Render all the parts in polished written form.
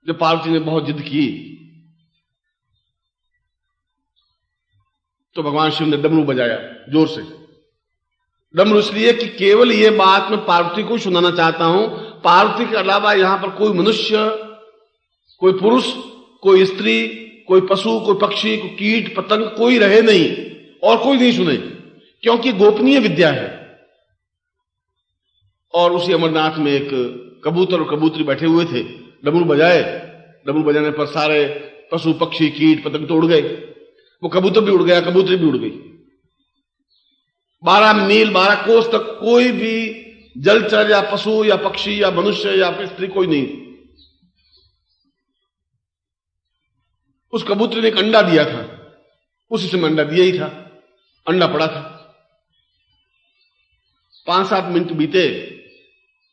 जब पार्वती ने बहुत जिद की तो भगवान शिव ने डमरू बजाया जोर से। डमरू इसलिए कि केवल ये बात मैं पार्वती को सुनाना चाहता हूं, पार्वती के अलावा यहां पर कोई मनुष्य, कोई पुरुष, कोई स्त्री, कोई पशु, कोई पक्षी, कोई कीट पतंग कोई रहे नहीं और कोई नहीं सुने, क्योंकि गोपनीय विद्या है। और उसी अमरनाथ में एक कबूतर और कबूतरी बैठे हुए थे, डमरू बजाए। डमरू बजाने पर सारे पशु पक्षी कीट पतंग तो उड़ गए, वो कबूतर भी उड़ गया, कबूतरी भी उड़ गई। 12 मील 12 कोस तक कोई भी जलचर या पशु या पक्षी या मनुष्य या स्त्री कोई नहीं। उस कबूतरी ने एक अंडा दिया था, उसी समय अंडा दिया ही था, अंडा पड़ा था। 5-7 मिनट बीते,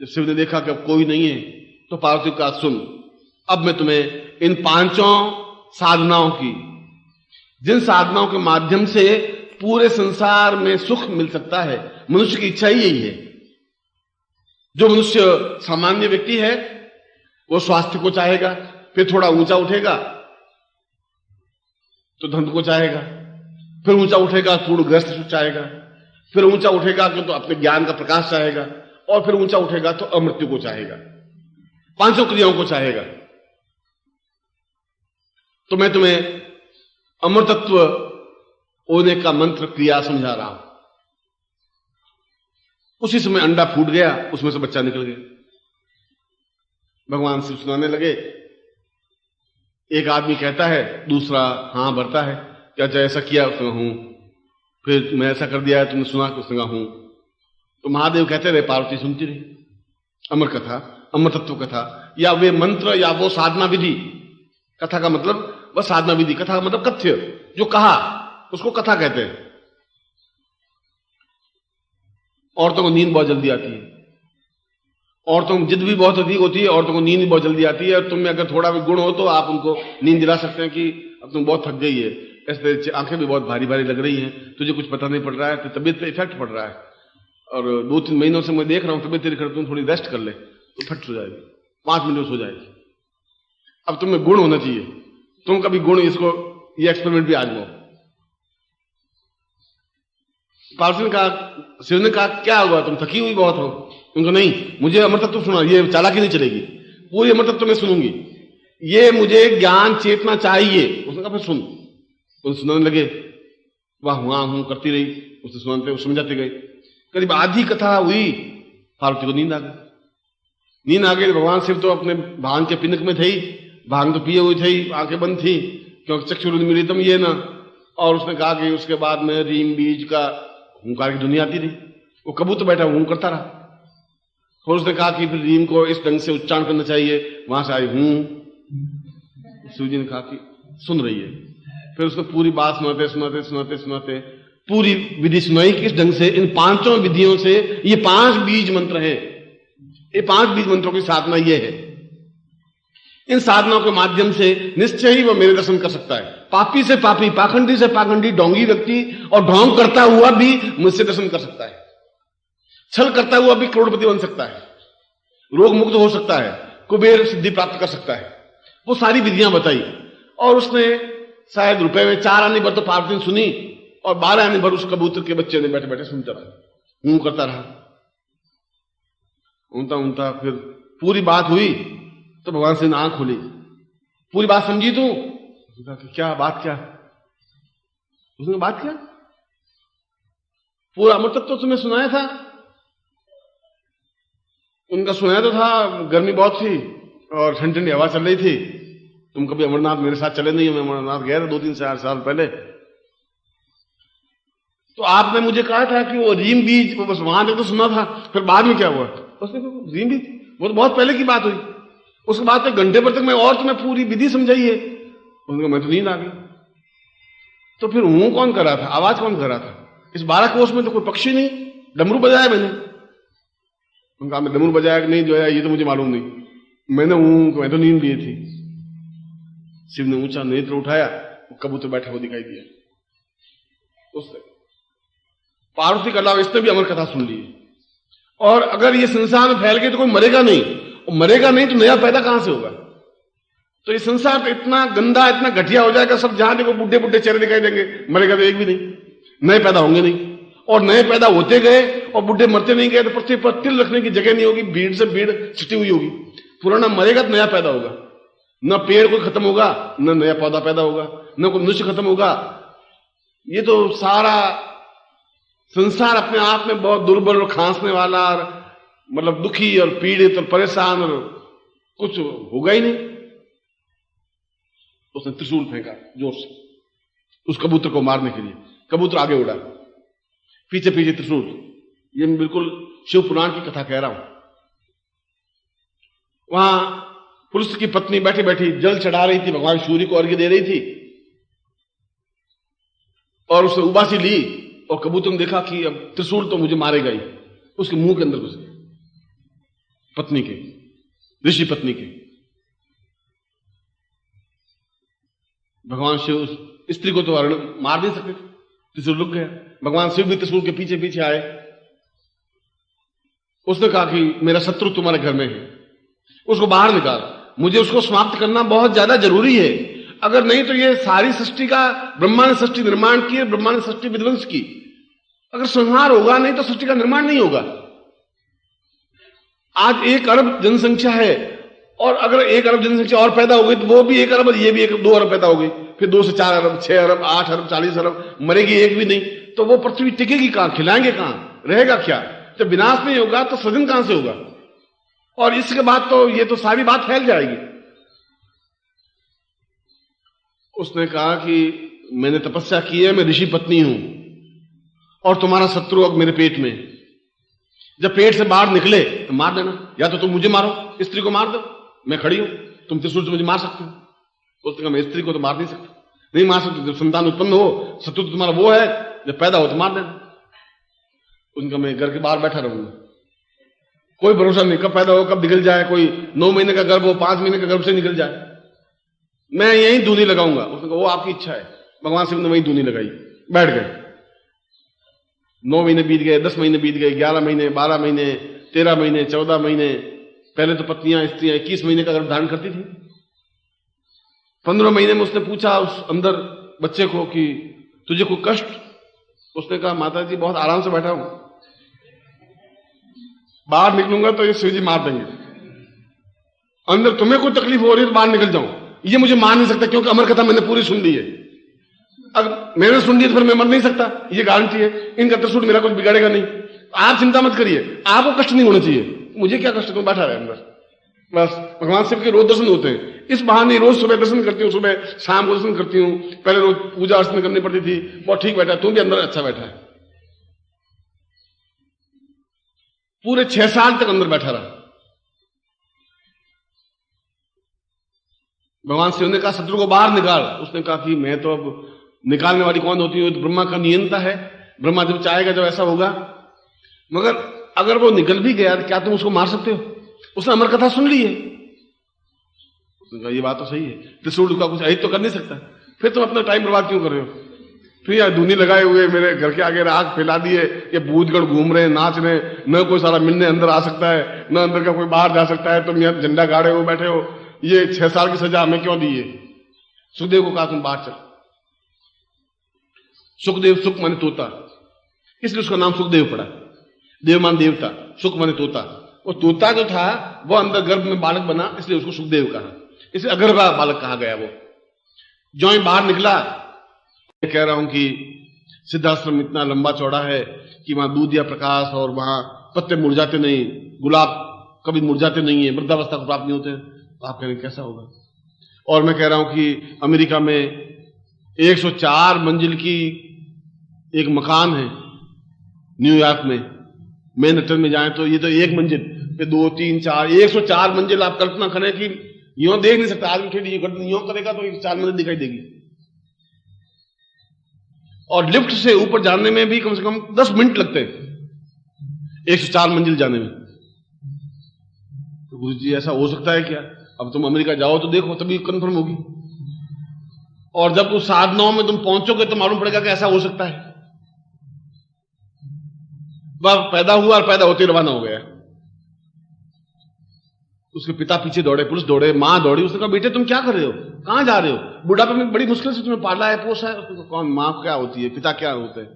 जब शिव ने देखा कि अब कोई नहीं है तो पार्वती का सुन, अब मैं तुम्हें इन 5 साधनाओं की, जिन साधनाओं के माध्यम से पूरे संसार में सुख मिल सकता है, मनुष्य की इच्छा ही यही है। जो मनुष्य सामान्य व्यक्ति है वो स्वास्थ्य को चाहेगा, फिर थोड़ा ऊंचा उठेगा तो धन को चाहेगा, फिर ऊंचा उठेगा तो पूर्ण ग्रस्त चाहेगा, फिर ऊंचा उठेगा तो अपने ज्ञान का प्रकाश चाहेगा, और फिर ऊंचा उठेगा तो अमृत्यु को चाहेगा, 5 क्रियाओं को चाहेगा। तो मैं तुम्हें अमृतत्व होने का मंत्र क्रिया समझा रहा हूं। उसी समय अंडा फूट गया, उसमें से बच्चा निकल गया। भगवान शिव सुनाने लगे। एक आदमी कहता है, दूसरा हां भरता है, क्या ऐसा किया? उसने हूं। फिर मैं ऐसा कर दिया, तुमने सुना? उसने कहा हूं। तो महादेव कहते रहे, पार्वती सुनती रही। अमर कथा, अमर तत्व कथा, या वे मंत्र या वो साधना विधि। कथा का मतलब वह साधना विधि, कथा का मतलब कथ्य, जो कहा उसको कथा कहते हैं। औरतों को नींद बहुत जल्दी आती है, औरतों को जिद भी बहुत अधिक होती है, औरतों को नींद भी बहुत जल्दी आती है। और तुम में अगर थोड़ा भी गुण हो तो आप उनको नींद दिला सकते हैं कि अब तुम बहुत थक गई है, ऐसे आंखें भी बहुत भारी भारी लग रही हैं, तुझे कुछ पता नहीं पड़ रहा है, तो तबीयत पे इफेक्ट पड़ रहा है, और 2-3 महीनों से मैं देख रहा हूं तबीयत तेरी खराब, तुम थोड़ी रेस्ट कर ले तो फट हो जाएगी, 5 मिनट में सो जाएगी। अब तुम्हें गुण होना चाहिए, तुम कभी गुण, इसको ये एक्सपेरिमेंट भी आजमाओ। पार्वती ने कहा, शिव ने कहा क्या हुआ, तुम थकी हुई बहुत हो? उनको नहीं, मुझे अमृतत्व सुना, ये चालाकी नहीं चलेगी, पूरी अमृतत्व मैं सुनूंगी, ये मुझे ज्ञान चेतना चाहिए। उसने कहा फिर सुन। उन सुनाने लगे, वाह वहां हूं करती रही, उसे सुनाते समझाते गए। करीब आधी कथा हुई, पार्वती को नींद आ गई। नींद आ गई, भगवान शिव तो अपने भांग के पिनक में थे ही, भांग तो पिए हुई थे, आंखें बंद थी, क्योंकि चक्षुरुन्मीलितम ये ना। और उसने कहा कि उसके बाद में रीम बीज का हुंकार की दुनिया आती रही, वो कबूतर बैठा हूं करता रहा। और उसने कहा कि फिर रीम को इस ढंग से उच्चारण करना चाहिए, वहां से आई हूं। शिव जी ने कहा कि सुन रही है। फिर उसने पूरी बात सुनाते सुनाते सुनाते सुनाते पूरी विधि सुनाई, किस ढंग से इन 5 विधियों से, ये 5 बीज मंत्र हैं, ये 5 बीज मंत्रों की साधना ये है। इन साधनाओं के माध्यम से निश्चय ही वह मेरे दर्शन कर सकता है। पापी से पापी, पाखंडी से पाखंडी, ढोंगी व्यक्ति और ढोंग करता हुआ भी मुझसे दर्शन कर सकता है। छल करता हुआ भी करोड़पति बन सकता है, रोग मुक्त हो सकता है, कुबेर सिद्धि प्राप्त कर सकता है। वो सारी विधियां बताई, और उसने शायद रुपए में 4 आने भर तो पार्वती ने सुनी, और 12 आने भर उस कबूतर के बच्चे ने बैठे बैठे सुनता रहा, करता रहा, उनता उनता। फिर पूरी बात हुई तो भगवान से आंख खोली, पूरी बात समझी तू? क्या बात? क्या उसने बात? क्या पूरा अमृतत्व तो तुम्हें सुनाया था? उनका सुनाया तो था, गर्मी बहुत थी और ठंडी ठंडी हवा चल रही थी, तुम कभी अमरनाथ मेरे साथ चले नहीं हो, मैं अमरनाथ गया था 2-3 साल पहले। तो आपने मुझे कहा था कि वो रीम बीज, वो बस वहां तक तो सुना था, फिर बाद में क्या हुआ? उसने रीम बीज, वो तो बहुत पहले की बात हुई, उसके बाद तो घंटे भर तक मैं और तुम्हें पूरी विधि समझाई है। उन्होंने कहा मैं तो नींद आ गई। तो फिर हूं कौन कर रहा था, आवाज कौन कर रहा था? इस 12 कोष में तो कोई पक्षी नहीं, डमरू बजाया मैंने। उनका मैं डमरू बजाया कि नहीं जो है ये तो मुझे मालूम नहीं, मैंने मैं तो नींद ली थी। शिव ने ऊंचा नेत्र उठाया, कबूतर बैठा हुआ दिखाई दिया। उससे पार्वती के अलावा इसने भी अमर कथा सुन ली। और अगर ये संसार में फैल गई तो कोई मरेगा नहीं, और मरेगा नहीं तो नया पैदा कहां से होगा? तो ये संसार तो इतना गंदा, इतना घटिया हो जाएगा, सब जहां देखो बुढ़े बुढ़े चेहरे दिखाई देंगे, मरेगा तो एक भी नहीं, नए पैदा होंगे नहीं, और नए पैदा होते गए और बुढ़े मरते नहीं गए तो पृथ्वी पर तिल रखने की जगह नहीं होगी, भीड़ से भीड़ छिटी हुई होगी। पुराना मरेगा तो नया पैदा होगा, न पेड़ कोई खत्म होगा, न नया पौधा पैदा होगा, न कोई मनुष्य खत्म होगा। ये तो सारा संसार अपने आप में बहुत दुर्बल और खांसने वाला और मतलब दुखी और पीड़ित और परेशान और कुछ होगा ही नहीं। उसने त्रिशूल फेंका जोर से उस कबूतर को मारने के लिए, कबूतर आगे उड़ा, पीछे पीछे त्रिशूल। ये मैं बिल्कुल शिव पुराण की कथा कह रहा हूं। वहां पुरुष की पत्नी बैठी बैठी जल चढ़ा रही थी, भगवान सूर्य को अर्घ्य दे रही थी, और उसने उबासी ली और कबूतर ने देखा कि अब त्रिशूल तो मुझे मारेगा ही, उसके मुंह के अंदर घुस गया, पत्नी के, ऋषि पत्नी के। भगवान शिव उस स्त्री को तो मार नहीं सकते, त्रिशूल रुक गया। भगवान शिव भी त्रिशूल के पीछे पीछे आए। उसने कहा कि मेरा शत्रु तुम्हारे घर में है, उसको बाहर निकाल, मुझे उसको समाप्त करना बहुत ज्यादा जरूरी है, अगर नहीं तो ये सारी सृष्टि का, ब्रह्मा ने सृष्टि निर्माण की, ब्रह्मा ने सृष्टि विध्वंस की, अगर संहार होगा नहीं तो सृष्टि का निर्माण नहीं होगा। आज 1 अरब जनसंख्या है, और अगर 1 अरब जनसंख्या और पैदा हो गई तो वो भी 1 अरब, ये भी 2 अरब पैदा हो गई, फिर 2 से 4 अरब, 6 अरब, 8 अरब, 40 अरब, मरेगी एक भी नहीं, तो वो पृथ्वी टिकेगी कहां, खिलाएंगे कहां, रहेगा क्या? जब विनाश नहीं होगा तो सृजन कहां से होगा? और इसके बाद तो ये तो सारी बात फैल जाएगी। उसने कहा कि मैंने तपस्या की है, मैं ऋषि पत्नी हूं, और तुम्हारा शत्रु अब मेरे पेट में, जब पेट से बाहर निकले तो मार देना, या तो तुम मुझे मारो, स्त्री को मार दो, मैं खड़ी हूं, तुम त्रिशूल से मुझे मार सकते हो। उसने कहा मैं स्त्री को तो मार नहीं सकता, नहीं मार सकते, जब संतान उत्पन्न हो, शत्रु तो तुम्हारा वो है, जब पैदा हो तो मार देना। उनका मैं घर के बाहर बैठा रहूंगा, कोई भरोसा नहीं कब पैदा हो, कब निकल जाए, कोई 9 महीने का गर्भ हो, 5 महीने का गर्भ से निकल जाए, मैं यहीं दूनी लगाऊंगा। उसने कहा वो आपकी इच्छा है। भगवान शिव ने वहीं दूनी लगाई, बैठ गए। 9 महीने बीत गए, 10 महीने बीत गए, 11 महीने, 12 महीने, 13 महीने, 14 महीने। पहले तो पत्नियां, स्त्रियां 21 महीने का गर्भ धारण करती थी। 15 महीने में उसने पूछा उस अंदर बच्चे को कि तुझे कोई कष्ट? उसने कहा माता जी बहुत आराम से बैठा हूं, बाहर निकलूंगा तो ये शिव जी मार देंगे, अंदर तुम्हें कोई तकलीफ हो रही है तो बाहर निकल जाऊं, ये मुझे मार नहीं सकता क्योंकि अमर कथा मैंने पूरी सुन ली है। अगर मैंने सुन ली तो फिर मैं मर नहीं सकता, ये गारंटी है। इनका त्रिशूल मेरा कुछ बिगाड़ेगा नहीं, आप चिंता मत करिए, आपको कष्ट नहीं होना चाहिए, मुझे क्या कष्ट, तुम बैठा रहे अंदर। बस भगवान शिव के रोज दर्शन होते हैं, इस बहाने रोज सुबह दर्शन करती हूँ, सुबह शाम को दर्शन करती हूँ। पहले रोज पूजा अर्चना करनी पड़ती थी, बहुत ठीक बैठा, तू भी अंदर अच्छा बैठा है। पूरे 6 साल तक अंदर बैठा रहा। भगवान शिव ने कहा शत्रु को बाहर निकाल। उसने कहा कि मैं तो अब निकालने वाली कौन होती है, तो ब्रह्मा का नियंता है, ब्रह्मा जब चाहेगा जब ऐसा होगा। मगर अगर वो निकल भी गया तो क्या तुम उसको मार सकते हो? उसने अमर कथा सुन ली है। उसने कहा ये बात तो सही है, त्रिशूल का कुछ अहित तो कर नहीं सकता, फिर तुम अपना टाइम बर्बाद क्यों कर रहे हो? फिर यार दूनी लगाए हुए मेरे घर के आगे राख फैला दिए, ये भूतगढ़ घूम रहे हैं, नाच रहे हैं, न कोई सारा मिलने अंदर आ सकता है, न अंदर का कोई बाहर जा सकता है, तुम यहाँ झंडा गाड़े हो बैठे हो, ये 6 साल की सजा हमें क्यों दी है? सुखदेव को कहा तुम बाहर चल। सुखदेव, सुख माने तोता, इसलिए उसका नाम सुखदेव पड़ा। देव मान देवता, सुख माने तोता। वो तोता जो था वो अंदर गर्भ में बालक बना, इसलिए उसको सुखदेव कहा, इसलिए अगर्भा बालक कहा गया। वो जो ही बाहर निकला, मैं कह रहा हूं कि सिद्धाश्रम इतना लंबा चौड़ा है कि वहां दूध या प्रकाश, और वहां पत्ते मुरझाते नहीं, गुलाब कभी मुरझाते नहीं है, वृद्धावस्था को प्राप्त नहीं होते। तो आप कह रहे हैं कैसा होगा? और मैं कह रहा हूं कि अमेरिका में 104 मंजिल की एक मकान है, न्यूयॉर्क में मैनहट्टन में जाएं तो ये तो 1 मंजिल पे 2, 3, 4, 104 मंजिल। आप कल्पना करें कि यूं देख नहीं सकता आदमी, ठेठी यूं करेगा तो 4 मंजिल दिखाई देगी। और लिफ्ट से ऊपर जाने में भी कम से कम 10 मिनट लगते हैं 104 मंजिल जाने में। तो गुरु जी ऐसा हो सकता है क्या? अब तुम अमेरिका जाओ तो देखो, तभी कंफर्म होगी। और जब उस साधनाओं में तुम पहुंचोगे तो मालूम पड़ेगा कि ऐसा हो सकता है। वह पैदा हुआ और पैदा होते रवाना हो गया। उसके पिता पीछे दौड़े, पुलिस दौड़े, माँ दौड़ी। उसने कहा बेटे तुम क्या कर रहे हो, कहाँ जा रहे हो? बुढ़ापे में बड़ी मुश्किल से तुम्हें पाला है, पोसा है। उसने कहा कौन, माँ क्या होती है, पिता क्या होते हैं?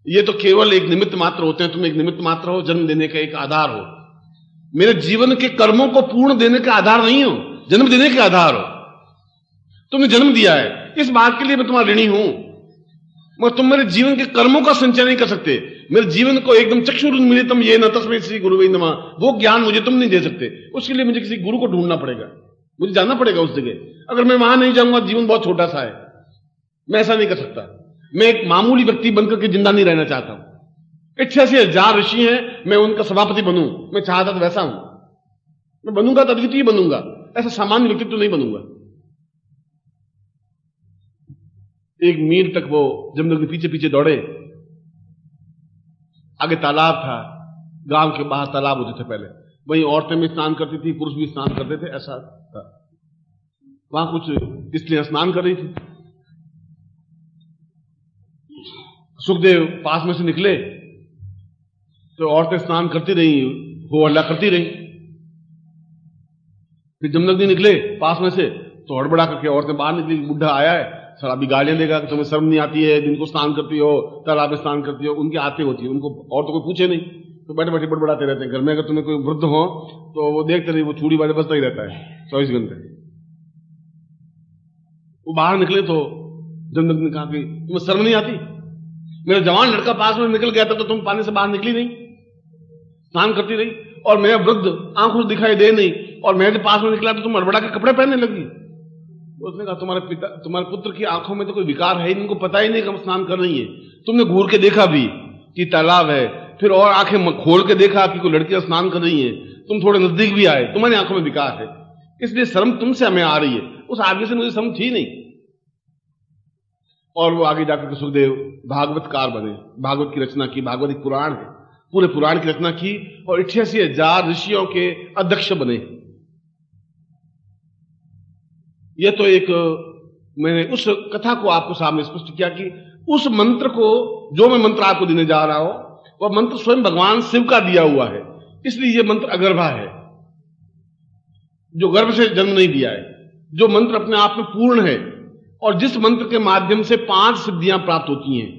ये तो केवल एक निमित्त मात्र होते हैं। तुम एक निमित्त मात्र हो, जन्म देने का एक आधार हो। मेरे जीवन के कर्मों को पूर्ण देने का आधार नहीं हो, जन्म देने के आधार हो। तुमने जन्म दिया है, इस बात के लिए मैं तुम्हारा ऋणी हूं, मगर तुम मेरे जीवन के कर्मों का संचय नहीं कर सकते। मेरे जीवन को एकदम चक्षुरुन्मीलितम येन तस्मै श्री गुरुवे नमः, वो ज्ञान मुझे तुम नहीं दे सकते। उसके लिए मुझे किसी गुरु को ढूंढना पड़ेगा, मुझे जाना पड़ेगा उस जगह। अगर मैं वहां नहीं जाऊंगा, जीवन बहुत छोटा सा है, मैं ऐसा नहीं कर सकता। मैं एक मामूली व्यक्ति बनकर के जिंदा नहीं रहना चाहता हूं। 88,000 ऋषि हैं, मैं उनका सभापति बनूं, मैं चाहता तो वैसा हूं। मैं बनूंगा तो अद्वितीय बनूंगा, ऐसा सामान्य व्यक्तित्व तो नहीं बनूंगा। एक मील तक वो जमदग्नि पीछे पीछे दौड़े। आगे तालाब था, गांव के बाहर तालाब होते थे पहले, वहीं औरतें भी स्नान करती थी, पुरुष भी स्नान करते थे, ऐसा था। वहां कुछ स्त्रियां स्नान कर रही थी। सुखदेव पास में से निकले तो औरतें स्नान करती रही, हो हल्ला करती रही। फिर जमदग्नि निकले पास में से तो हड़बड़ा करके औरतें बाहर निकली। बुढ़ा आया है, शराबी गालियां देगा कि तुम्हें शर्म नहीं आती है, दिन को स्नान करती हो, तालाब में स्नान करती हो। उनकी आते होती है, उनको और तो कोई पूछे नहीं, तो बैठे बैठे बड़बड़ाते रहते हैं। घर में अगर तुम्हें कोई वृद्ध हो तो वो देखते रहे, वो चूड़ी बाजे बजता ही रहता है 24 घंटे। वो बाहर निकले तो जमदग्नि ने कहा कि तुम्हें शर्म नहीं आती? मेरा जवान लड़का पास में निकल गया था तो तुम पानी से बाहर निकली नहीं, स्नान करती रही, और मैं वृद्ध आंखों से दिखाई दे नहीं, और मैं जब पास में निकला तो तुम हड़बड़ा के कपड़े पहनने लगी। उसने कहा तुम्हारे पुत्र की आंखों में तो कोई विकार है, इनको पता ही नहीं कि हम स्नान कर रही है। तुमने घूर के देखा भी कि तालाब है, फिर और आंखें खोल के देखा कि कोई लड़कियां स्नान कर रही हैं, तुम थोड़े नजदीक भी आए, तुम्हारी आंखों में विकार है, इसलिए शर्म तुमसे हमें आ रही है, उस आगे से मुझे शर्म थी नहीं। और वो आगे जाकर के सुखदेव भागवतकार बने, भागवत की रचना की। भागवत एक पुराण है, पूरे पुराण की रचना की, और 88,000 ऋषियों के अध्यक्ष बने। यह तो एक मैंने उस कथा को आपको सामने स्पष्ट किया कि उस मंत्र को, जो मैं मंत्र आपको देने जा रहा हूं, वह मंत्र स्वयं भगवान शिव का दिया हुआ है, इसलिए यह मंत्र अगर्भा है, जो गर्भ से जन्म नहीं दिया है, जो मंत्र अपने आप में पूर्ण है, और जिस मंत्र के माध्यम से 5 सिद्धियां प्राप्त होती हैं।